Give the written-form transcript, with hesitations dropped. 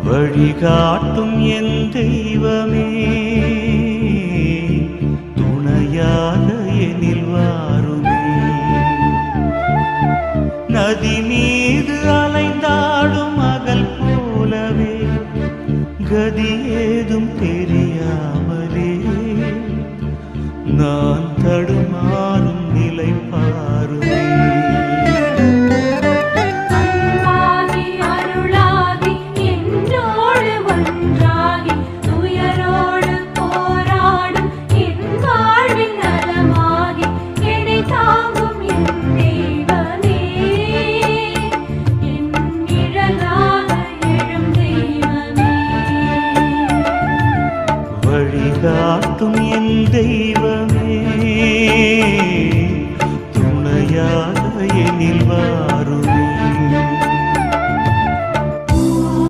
வழிகாட்டும் என் தெய்வமே, துணையாக எனில் வாருமே. நதி மீது அலைந்தாடும் மகள் போலவே கதி ஏதும்